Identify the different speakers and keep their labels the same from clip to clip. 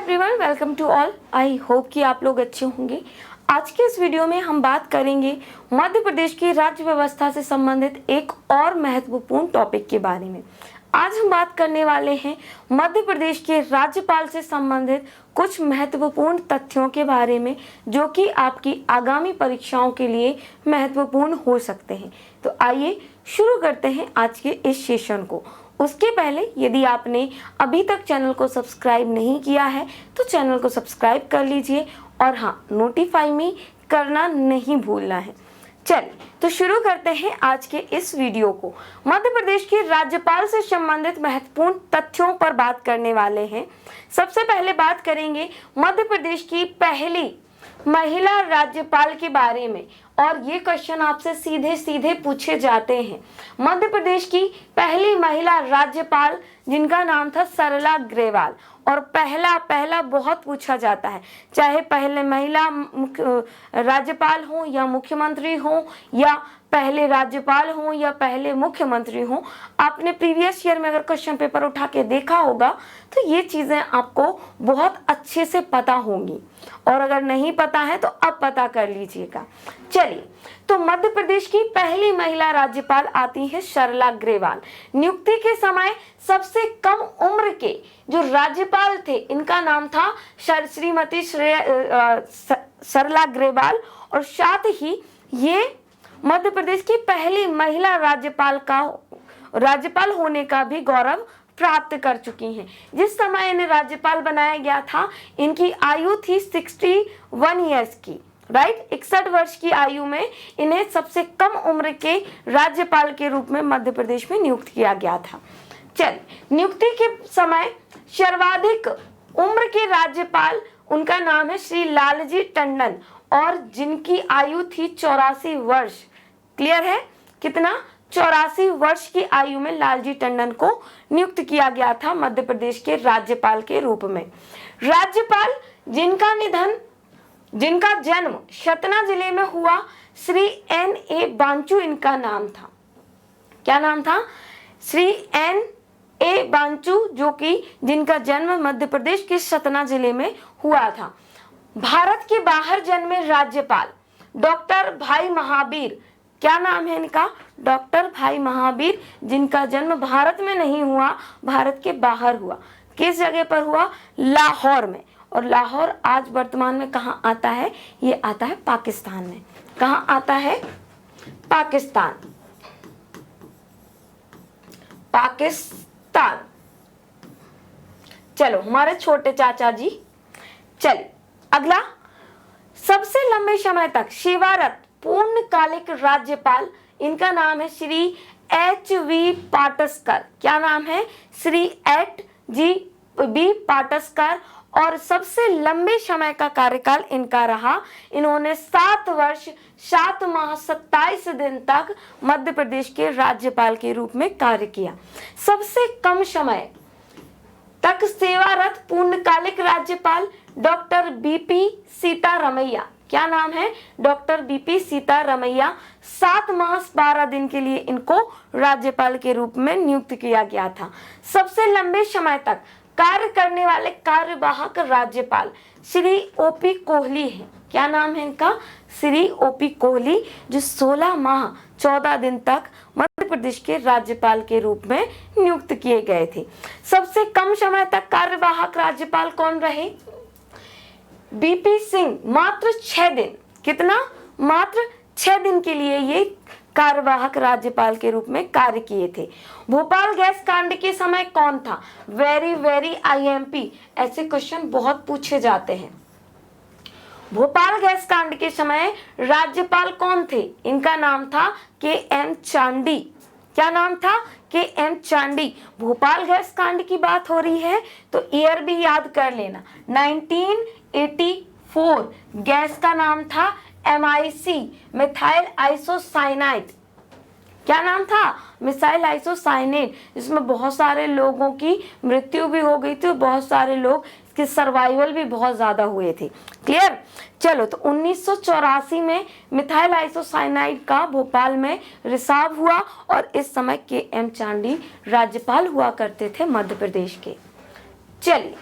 Speaker 1: Everyone, welcome to all. I hope कि आप लोग अच्छे होंगे। आज के इस वीडियो में हम बात करेंगे मध्य प्रदेश की राज्य व्यवस्था से संबंधित एक और महत्वपूर्ण टॉपिक के बारे में। आज हम बात करने वाले हैं मध्य प्रदेश के राज्यपाल से संबंधित कुछ महत्वपूर्ण तथ्यों के बारे में, जो कि आपकी आगामी परीक्षाओं के लिए महत्वपूर्ण हो सकते हैं। तो आइए शुरू करते हैं आज के इस सेशन को। उसके पहले यदि आपने अभी तक चैनल को सब्सक्राइब नहीं किया है तो चैनल को सब्सक्राइब कर लीजिए और हाँ, नोटिफाई में करना नहीं भूलना है। चलिए तो शुरू करते हैं आज के इस वीडियो को। मध्य प्रदेश के राज्यपाल से संबंधित महत्वपूर्ण तथ्यों पर बात करने वाले हैं। सबसे पहले बात करेंगे मध्य प्रदेश की पहली महिला राज्यपाल के बारे में, और ये क्वेश्चन आपसे सीधे सीधे पूछे जाते हैं। मध्य प्रदेश की पहली महिला राज्यपाल जिनका नाम था सरला ग्रेवाल, और पहला बहुत पूछा जाता है, चाहे पहले महिला राज्यपाल हो या मुख्यमंत्री हो या पहले राज्यपाल हो या पहले मुख्यमंत्री हो। आपने प्रीवियस ईयर में अगर क्वेश्चन पेपर उठा के देखा होगा तो ये चीजें आपको बहुत अच्छे से पता होंगी, और अगर नहीं पता है तो अब पता कर लीजिएगा। चलिए, तो मध्य प्रदेश की पहली महिला राज्यपाल आती है सरला ग्रेवाल। नियुक्ति के समय सबसे कम उम्र के जो राज्यपाल थे, इनका नाम था श्रीमती सरला ग्रेवाल, और साथ ही ये मध्य प्रदेश की पहली महिला राज्यपाल होने का भी गौरव प्राप्त कर चुकी हैं। जिस समय इन्हें राज्यपाल बनाया गया था, इनकी आयु थी 61 ईयर्स की, राइट। 61 वर्ष की आयु में इन्हें सबसे कम उम्र के राज्यपाल के रूप में मध्य प्रदेश में नियुक्त किया गया था। चल, नियुक्ति के समय सर्वाधिक उम्र के राज्यपाल, उनका नाम है श्री लालजी टंडन, और जिनकी आयु थी 84 वर्ष। क्लियर है? कितना? 84 वर्ष की आयु में लालजी टंडन को नियुक्त किया गया था मध्य प्रदेश के राज्यपाल के रूप में। राज्यपाल जिनका जन्म सतना जिले में हुआ, श्री N.A. बांचू इनका नाम था। क्या नाम था? श्री N.A. बांचू, जो कि जिनका जन्म मध्य प्रदेश के सतना जिले में हुआ था। भारत के बाहर जन्मे राज्यपाल डॉक्टर भाई महावीर। क्या नाम है इनका? डॉक्टर भाई महावीर, जिनका जन्म भारत में नहीं हुआ, भारत के बाहर हुआ। किस जगह पर हुआ? लाहौर में। और लाहौर आज वर्तमान में कहाँ आता है? ये आता है पाकिस्तान में। कहाँ आता है? पाकिस्तान। चलो, हमारे छोटे चाचा जी। चलिए अगला, सबसे लंबे समय तक सेवारत पूर्णकालिक राज्यपाल, इनका नाम है श्री H.V. पाटस्कर। क्या नाम है? श्री H.G.B. पाटस्कर, और सबसे लंबे समय का कार्यकाल इनका रहा। इन्होंने 7 वर्ष 7 माह 27 दिन तक मध्य प्रदेश के राज्यपाल के रूप में कार्य किया। सबसे कम समय तक सेवारत पूर्णकालिक राज्यपाल डॉक्टर B.P. सीतारमैया। क्या नाम है? Doctor B.P. सीतारमैया। 7 माह 12 दिन के लिए इनको राज्यपाल के रूप में नियुक्त किया गया था। सबसे लंबे समय तक कार्य करने वाले कार्यवाहक राज्यपाल श्री O.P. कोहली हैं। क्या नाम है इनका? श्री O.P. कोहली, जो 16 माह 14 दिन तक मध्य प्रदेश के राज्यपाल के रूप में नियुक्त किए गए थे। सबसे कम समय तक कार्यवाहक राज्यपाल कौन रहे? B.P. सिंह, मात्र 6 दिन। कितना? मात्र 6 दिन के लिए ये कार्यवाहक राज्यपाल के रूप में कार्य किए थे। भोपाल गैस कांड के समय कौन था? वेरी IMP, ऐसे क्वेश्चन बहुत पूछे जाते हैं। भोपाल गैस कांड के समय राज्यपाल कौन थे? इनका नाम था K.M. चांडी। क्या नाम था? K.M. चांडी। भोपाल गैस कांड की बात हो रही है तो ईयर भी याद कर लेना, 1984। गैस का नाम था MIC, मिथाइल आइसोसाइनाइड। क्या नाम था? मिसाइल आइसोसाइनेट, जिसमें बहुत सारे लोगों की मृत्यु भी हो गई थी, बहुत सारे लोग इसके सर्वाइवल भी बहुत ज्यादा हुए थे। क्लियर? चलो, तो 1984 में मिथाइल आइसोसाइनाइड का भोपाल में रिसाव हुआ, और इस समय K.M. चांडी राज्यपाल हुआ करते थे मध्य प्रदेश के। चलिए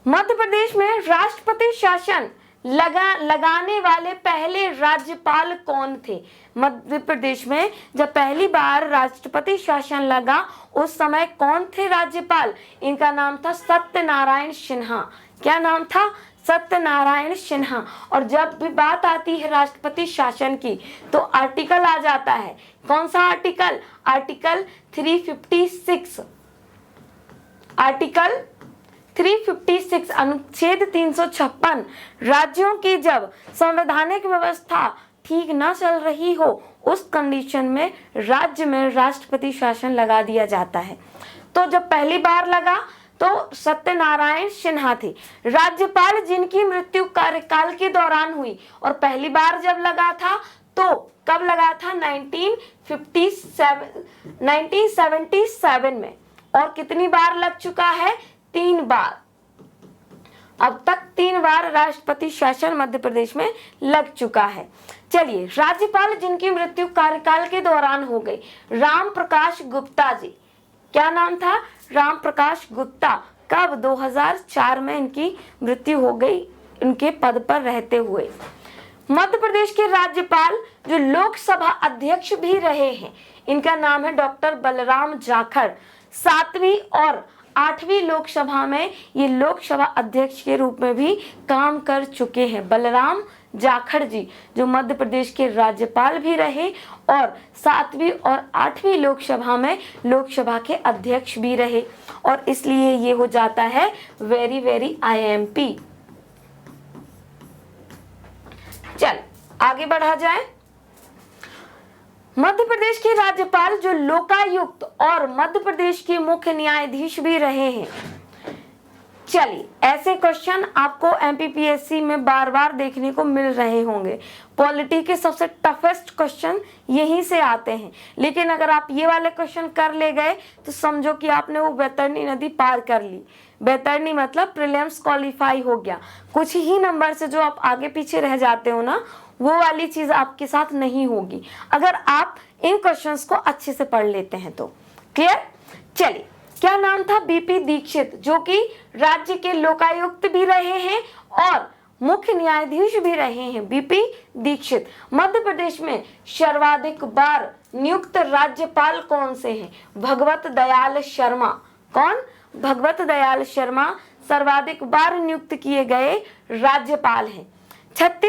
Speaker 1: मध्य प्रदेश में राष्ट्रपति शासन लगाने वाले पहले राज्यपाल कौन थे? मध्य प्रदेश में जब पहली बार राष्ट्रपति शासन लगा उस समय कौन थे राज्यपाल? इनका नाम था सत्यनारायण सिन्हा। क्या नाम था? सत्यनारायण सिन्हा। और जब भी बात आती है राष्ट्रपति शासन की तो आर्टिकल आ जाता है। कौन सा आर्टिकल? आर्टिकल 356। आर्टिकल 356 अनुच्छेद 356 राज्यों की जब संवैधानिक व्यवस्था ठीक न चल रही हो उस कंडीशन में राज्य में राष्ट्रपति शासन लगा दिया जाता है। तो जब पहली बार लगा तो सत्यनारायण सिन्हा थे राज्यपाल, जिनकी मृत्यु कार्यकाल के दौरान हुई। और पहली बार जब लगा था तो कब लगा था? 1977 में। और कितनी बार लग चुका है? 3 बार। अब तक 3 बार राष्ट्रपति शासन मध्य प्रदेश में लग चुका है। चलिए, राज्यपाल जिनकी मृत्यु कार्यकाल के दौरान हो गई, राम प्रकाश गुप्ता जी। क्या नाम था? राम प्रकाश गुप्ता। कब? 2004 में इनकी मृत्यु हो गई उनके पद पर रहते हुए। मध्य प्रदेश के राज्यपाल जो लोकसभा अध्यक्ष भी रहे हैं, इनका नाम है डॉक्टर बलराम जाखड़। 7वीं और 8वीं लोकसभा में ये लोकसभा अध्यक्ष के रूप में भी काम कर चुके हैं। बलराम जाखड़ जी जो मध्य प्रदेश के राज्यपाल भी रहे और 7वीं और 8वीं लोकसभा में लोकसभा के अध्यक्ष भी रहे, और इसलिए ये हो जाता है वेरी वेरी IMP। चल आगे बढ़ा जाए। मध्य प्रदेश के राज्यपाल जो लोकायुक्त और मध्य प्रदेश के मुख्य न्यायाधीश भी रहे हैं। चलिए, ऐसे क्वेश्चन आपको MPPSC में बार बार देखने को मिल रहे होंगे। पॉलिटी के सबसे टफेस्ट क्वेश्चन यहीं से आते हैं, लेकिन अगर आप ये वाले क्वेश्चन कर ले गए तो समझो कि आपने वो बैतरणी नदी पार कर ली। बैतरणी मतलब प्रीलिम्स क्वालिफाई हो गया। कुछ ही नंबर से जो आप आगे पीछे रह जाते हो ना, वो वाली चीज आपके साथ नहीं होगी अगर आप इन क्वेश्चंस को अच्छे से पढ़ लेते हैं तो। क्लियर? चलिए, क्या नाम था? BP दीक्षित, जो कि राज्य के लोकायुक्त भी रहे हैं और मुख्य न्यायाधीश भी रहे हैं। BP दीक्षित। मध्य प्रदेश में सर्वाधिक बार नियुक्त राज्यपाल कौन से हैं? भगवत दयाल शर्मा। कौन? भगवत दयाल शर्मा सर्वाधिक बार नियुक्त किए गए राज्यपाल हैं। जब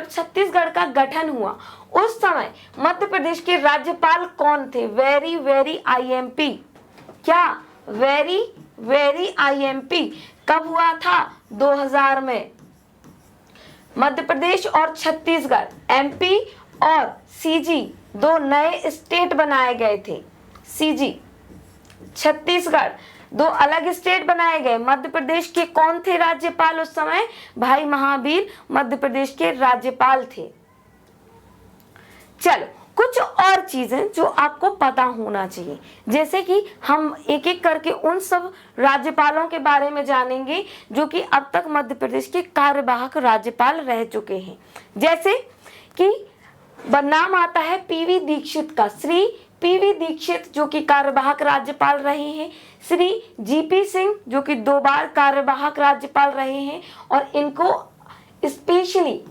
Speaker 1: छत्तीसगढ़ का गठन हुआ उस समय मध्य प्रदेश के राज्यपाल कौन थे? Very very IMP। क्या? Very very IMP। कब हुआ था? 2000 में। मध्य प्रदेश और छत्तीसगढ़, MP और CG 2 नए स्टेट बनाए गए थे। CG, छत्तीसगढ़ 2 अलग स्टेट बनाए गए। मध्य प्रदेश के कौन थे राज्यपाल उस समय? भाई महावीर मध्य प्रदेश के राज्यपाल थे। चलो, कुछ और चीजें जो आपको पता होना चाहिए, जैसे कि हम एक एक करके उन सब राज्यपालों के बारे में जानेंगे जो कि अब तक मध्य प्रदेश के कार्यवाहक राज्यपाल रह चुके हैं। जैसे कि नाम आता है PV दीक्षित का। श्री PV दीक्षित जो कि कार्यवाहक राज्यपाल रहे हैं। श्री GP सिंह जो कि 2 बार कार्यवाहक राज्यपाल रहे हैं, और इनको स्पेशली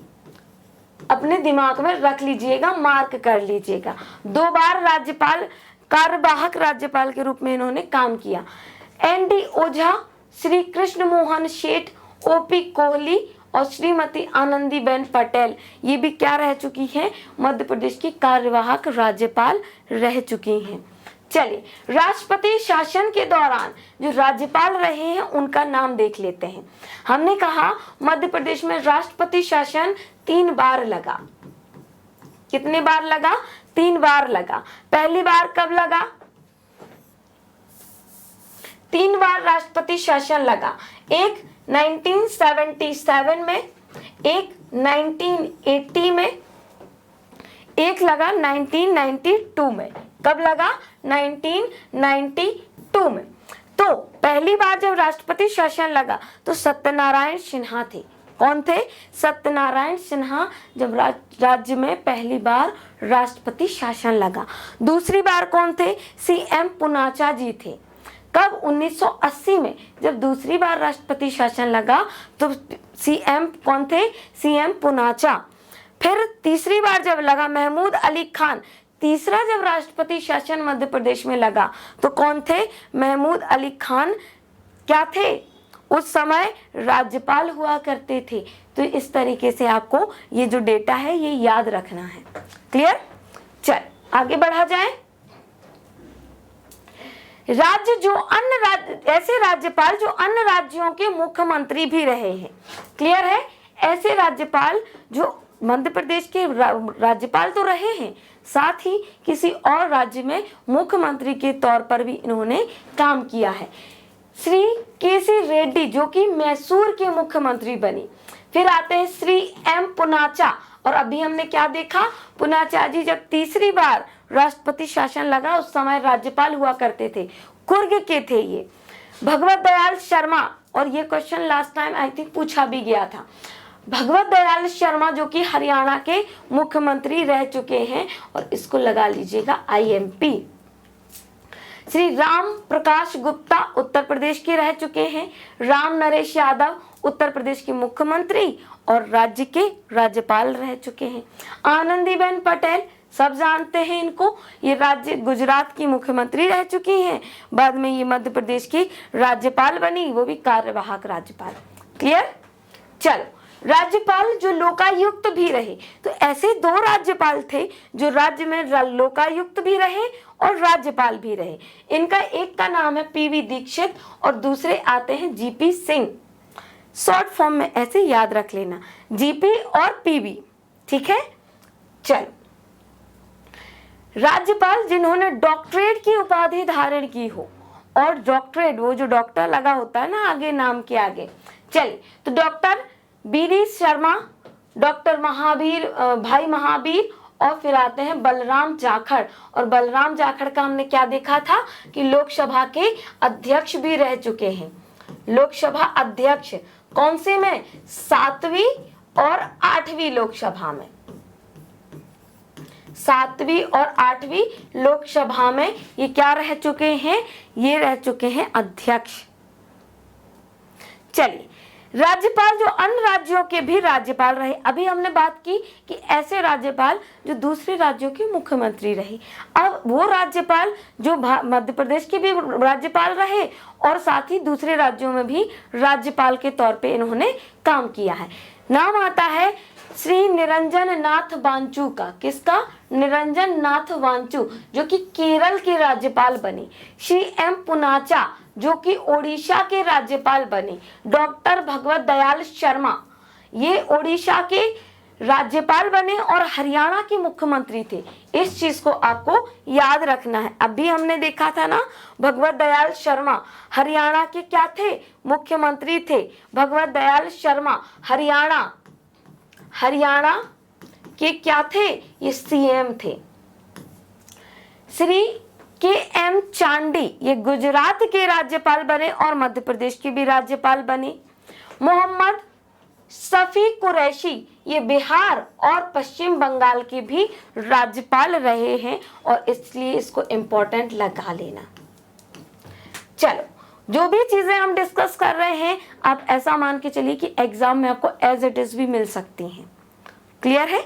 Speaker 1: अपने दिमाग में रख लीजिएगा, मार्क कर लीजिएगा। 2 बार राज्यपाल, कार्यवाहक राज्यपाल के रूप में इन्होंने काम किया। ND ओझा, श्री कृष्ण मोहन शेठ, OP कोहली और श्रीमती आनंदीबेन पटेल, ये भी क्या रह चुकी हैं? मध्य प्रदेश की कार्यवाहक राज्यपाल रह चुकी हैं। चलिए, राष्ट्रपति शासन के दौरान जो राज्यपाल रहे हैं उनका नाम देख लेते हैं। हमने कहा मध्य प्रदेश में राष्ट्रपति शासन 3 बार लगा। कितने बार लगा? 3 बार लगा। पहली बार कब लगा? 3 बार राष्ट्रपति शासन लगा। एक 1977 में, एक 1980 में, एक लगा 1992 में। कब लगा? 1992 में। तो पहली बार जब राष्ट्रपति शासन लगा तो सत्यनारायण सिन्हा थे। कौन थे? सत्यनारायण सिन्हा, जब राज्य में पहली बार राष्ट्रपति शासन लगा। दूसरी बार कौन थे? CM पूनाचा जी थे। कब? 1980 में, जब दूसरी बार राष्ट्रपति शासन लगा तो सीएम कौन थे? सीएम पूनाचा। फिर तीसरी बार जब लगा महमूद अली खान, तीसरा जब राष्ट्रपति शासन मध्य प्रदेश में लगा तो कौन थे? महमूद अली खान क्या थे? उस समय राज्यपाल हुआ करते थे। तो इस तरीके से आपको ये जो डेटा है ये याद रखना है। क्लियर? चल आगे बढ़ा जाए। राज्य जो अन्य राज्य, ऐसे राज्यपाल जो अन्य राज्यों के मुख्यमंत्री भी रहे हैं। क्लियर है? ऐसे राज्यपाल जो मध्य प्रदेश के राज्यपाल तो रहे हैं, साथ ही किसी और राज्य में मुख्यमंत्री के तौर पर भी इन्होंने काम किया है। श्री केसी रेड्डी जो कि मैसूर के मुख्यमंत्री बनी। फिर आते हैं श्री एम पूनाचा, और अभी हमने क्या देखा? पूनाचा जी जब तीसरी बार राष्ट्रपति शासन लगा उस समय राज्यपाल हुआ करते थे, कुर्ग के थे ये। भगवत दयाल शर्मा, और ये question last time I think पूछा भी गया था। भगवत दयाल शर्मा जो कि हरियाणा के मुख्यमंत्री रह चुके हैं, और इसको लगा लीजिएगा IMP। श्री राम प्रकाश गुप्ता उत्तर प्रदेश के रह चुके हैं। राम नरेश यादव उत्तर प्रदेश के मुख्यमंत्री और राज्य के राज्यपाल रह चुके हैं। आनंदीबेन पटेल सब जानते हैं इनको, ये राज्य गुजरात की मुख्यमंत्री रह चुकी हैं, बाद में ये मध्य प्रदेश की राज्यपाल बनी, वो भी कार्यवाहक राज्यपाल। क्लियर? चलो, राज्यपाल जो लोकायुक्त भी रहे, तो ऐसे दो राज्यपाल थे जो राज्य में लोकायुक्त भी रहे और राज्यपाल भी रहे। इनका एक का नाम है PV दीक्षित और दूसरे आते हैं GP सिंह। शॉर्ट फॉर्म में ऐसे याद रख लेना, GP और PV। ठीक है? चलो, राज्यपाल जिन्होंने डॉक्टरेट की उपाधि धारण की हो, और डॉक्टरेट वो जो डॉक्टर लगा होता है ना आगे नाम के आगे। चलिए, तो doctor BD Sharma, doctor Mahavir भाई महावीर, और फिर आते हैं बलराम जाखड़। और बलराम जाखड़ का हमने क्या देखा था कि लोकसभा के अध्यक्ष भी रह चुके हैं। लोकसभा अध्यक्ष कौन से में? 7वीं और 8वीं लोकसभा में। 7वीं और 8वीं लोकसभा में ये क्या रह चुके हैं? ये रह चुके हैं अध्यक्ष। चलिए, राज्यपाल जो अन्य राज्यों के भी राज्यपाल रहे। अभी हमने बात की कि ऐसे राज्यपाल जो दूसरे राज्यों के मुख्यमंत्री रहे। अब वो राज्यपाल जो मध्य प्रदेश के भी राज्यपाल रहे और साथ ही दूसरे राज्यों में भी राज्यपाल के तौर पे इन्होंने काम किया है। नाम आता है श्री निरंजन नाथ वांचू का। किसका? निरंजन नाथ वांचू जो कि केरल के राज्यपाल बने। श्री एम पूनाचा जो कि ओडिशा के राज्यपाल बने। डॉक्टर भगवत दयाल शर्मा ये ओडिशा के राज्यपाल बने और हरियाणा के मुख्यमंत्री थे। इस चीज को आपको याद रखना है। अभी हमने देखा था ना, भगवत दयाल शर्मा हरियाणा के क्या थे? मुख्यमंत्री थे। भगवत दयाल शर्मा हरियाणा के क्या थे? ये CM थे। श्री KM चांडी ये गुजरात के राज्यपाल बने और मध्य प्रदेश के भी राज्यपाल बने। मोहम्मद शफी कुरैशी ये बिहार और पश्चिम बंगाल के भी राज्यपाल रहे हैं, और इसलिए इसको इम्पोर्टेंट लगा लेना। चलो, जो भी चीजें हम डिस्कस कर रहे हैं आप ऐसा मान के चलिए कि एग्जाम में आपको एज इट इज भी मिल सकती हैं। क्लियर है?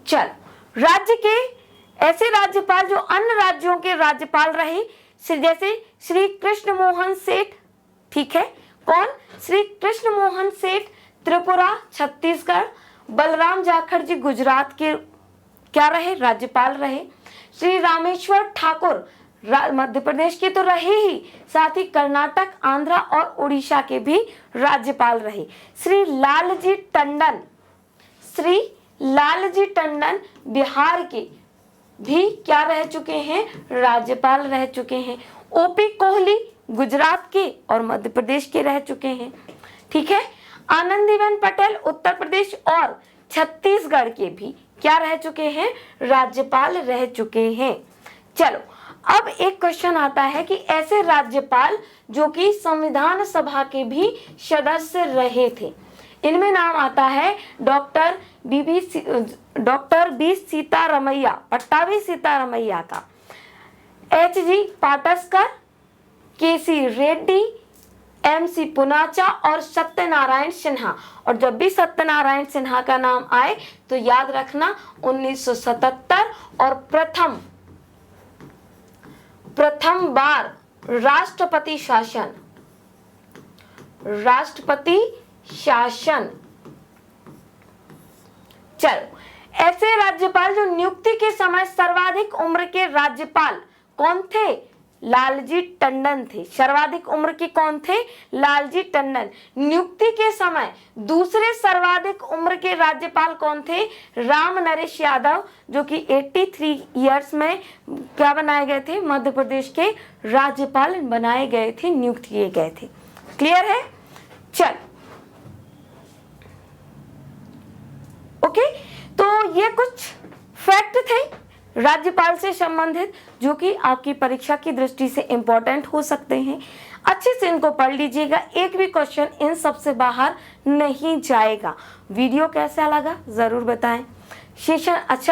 Speaker 1: चलो, राज्य के ऐसे राज्यपाल जो अन्य राज्यों के राज्यपाल रहे, जैसे श्री कृष्ण मोहन सेठ। ठीक है? कौन? श्री कृष्ण मोहन सेठ त्रिपुरा छत्तीसगढ़। बलराम जाखड़ जी गुजरात के क्या रहे? राज्यपाल रहे। श्री रामेश्वर ठाकुर मध्य प्रदेश के तो रहे ही, साथ ही कर्नाटक, आंध्रा और उड़ीसा के भी राज्यपाल रहे। श्री लालजी टंडन बिहार के भी क्या रह चुके हैं? राज्यपाल रह चुके हैं। OP कोहली गुजरात के और मध्य प्रदेश के रह चुके हैं। ठीक है? आनंदीबेन पटेल उत्तर प्रदेश और छत्तीसगढ़ के भी क्या रह चुके हैं? राज्यपाल रह चुके हैं। चलो, अब एक क्वेश्चन आता है कि ऐसे राज्यपाल जो कि संविधान सभा के भी सदस्य रहे थे, इनमें नाम आता है डॉक्टर B सीतारमैया, पट्टाभी सीतारमैया का, HG पाटस्कर, केसी रेड्डी, MC पुनाचा और सत्यनारायण सिन्हा। और जब भी सत्यनारायण सिन्हा का नाम आए तो याद रखना 1977 और प्रथम बार राष्ट्रपति शासन। चलो, ऐसे राज्यपाल जो नियुक्ति के समय सर्वाधिक उम्र के राज्यपाल कौन थे? लालजी टंडन थे। सर्वाधिक उम्र के कौन थे? लालजी टंडन। नियुक्ति के समय दूसरे सर्वाधिक उम्र के राज्यपाल कौन थे? राम नरेश यादव, जो कि 83 इयर्स में क्या बनाए गए थे? मध्य प्रदेश के राज्यपाल बनाए गए थे, नियुक्त किए गए थे। क्लियर है? चल, ओके, तो ये कुछ फैक्ट थे राज्यपाल से संबंधित जो कि आपकी परीक्षा की दृष्टि से इंपॉर्टेंट हो सकते हैं। अच्छे से इनको पढ़ लीजिएगा, एक भी क्वेश्चन इन सब से बाहर नहीं जाएगा। वीडियो कैसा लगा जरूर बताएं। सेशन अच्छा